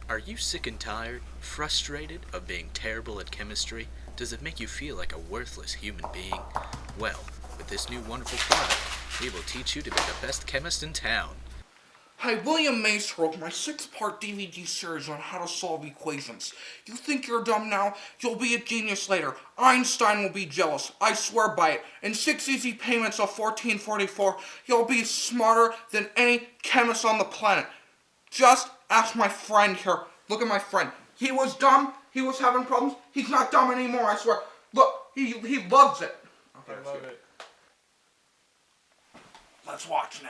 Are you sick and tired, frustrated of being terrible at chemistry? Does it make you feel like a worthless human being? Well, with this new wonderful product, we will teach you to be the best chemist in town. Hi, William Mace wrote my 6-part DVD series on how to solve equations. You think you're dumb now? You'll be a genius later. Einstein will be jealous. I swear by it. In 6 easy payments of 1444, you'll be smarter than any chemist on the planet. Just ask my friend here. Look at my friend. He was dumb. He was having problems. He's not dumb anymore, I swear. Look, he loves it. Okay, I love it. Let's watch now.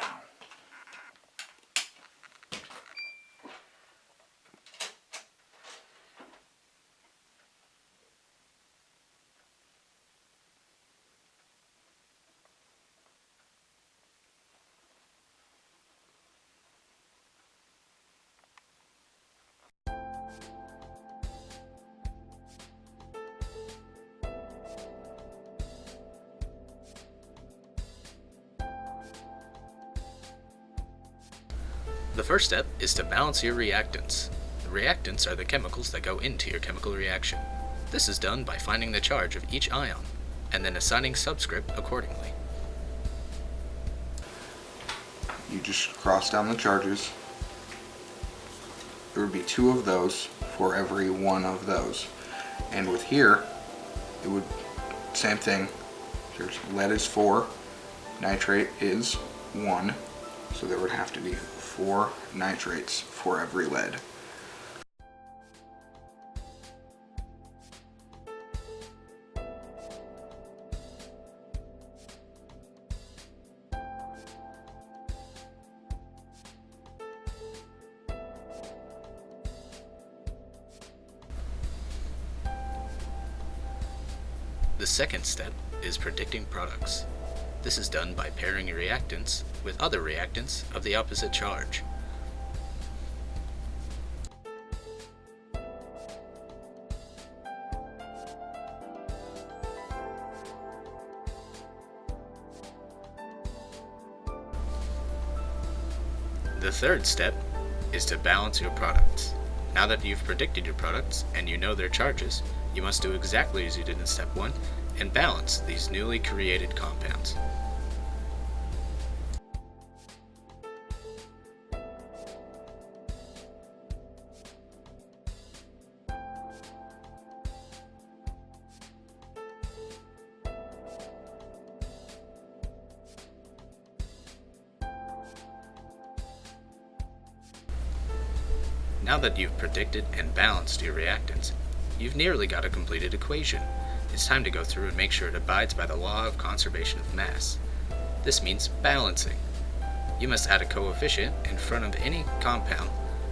The first step is to balance your reactants. The reactants are the chemicals that go into your chemical reaction. This is done by finding the charge of each ion, and then assigning subscript accordingly. You just cross down the charges. There would be 2 of those for every 1 of those. And with here, it would, same thing. There's lead is 4, nitrate is 1, so there would have to be 4 nitrates for every lead. The second step is predicting products. This is done by pairing your reactants with other reactants of the opposite charge. The third step is to balance your products. Now that you've predicted your products and you know their charges, you must do exactly as you did in step 1 and balance these newly created compounds. Now that you've predicted and balanced your reactants, you've nearly got a completed equation. It's time to go through and make sure it abides by the law of conservation of mass. This means balancing. You must add a coefficient in front of any compound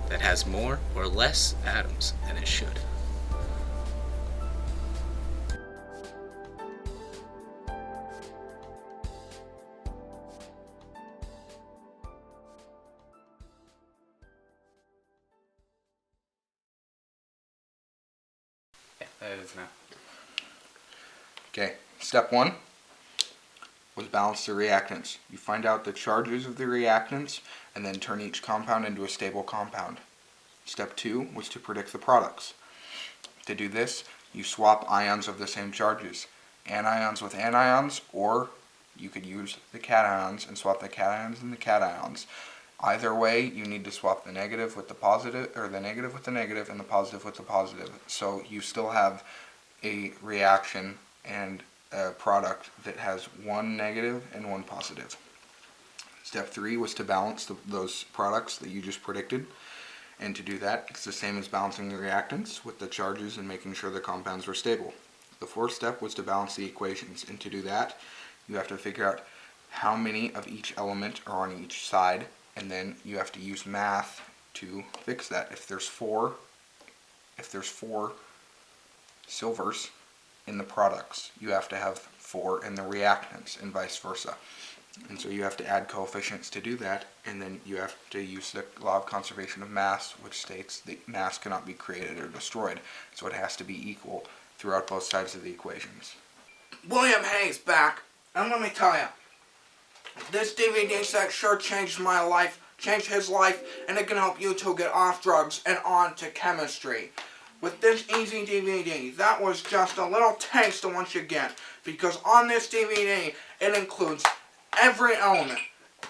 that has more or less atoms than it should. Yeah, that is now. Okay, step 1 was balance the reactants. You find out the charges of the reactants and then turn each compound into a stable compound. Step 2 was to predict the products. To do this, you swap ions of the same charges. Anions with anions, or you could use the cations and swap the cations and the cations. Either way, you need to swap the negative with the positive, or the negative with the negative, and the positive with the positive. So you still have a reaction and a product that has 1 negative and 1 positive. Step 3 was to balance those products that you just predicted. And to do that, it's the same as balancing the reactants with the charges and making sure the compounds were stable. The 4th step was to balance the equations. And to do that, you have to figure out how many of each element are on each side, and then you have to use math to fix that. If there's four silvers in the products, you have to have 4 in the reactants, and vice versa. And so you have to add coefficients to do that, and then you have to use the law of conservation of mass, which states that mass cannot be created or destroyed, so it has to be equal throughout both sides of the equations. William Hayes back, and let me tell you, this DVD set sure changed my life. change his life, and it can help you to get off drugs and on to chemistry. With this easy DVD, that was just a little taste of what you get, because on this DVD, it includes every element,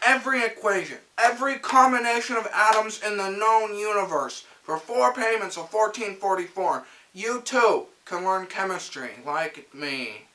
every equation, every combination of atoms in the known universe. For 4 payments of $14.44, you too can learn chemistry like me.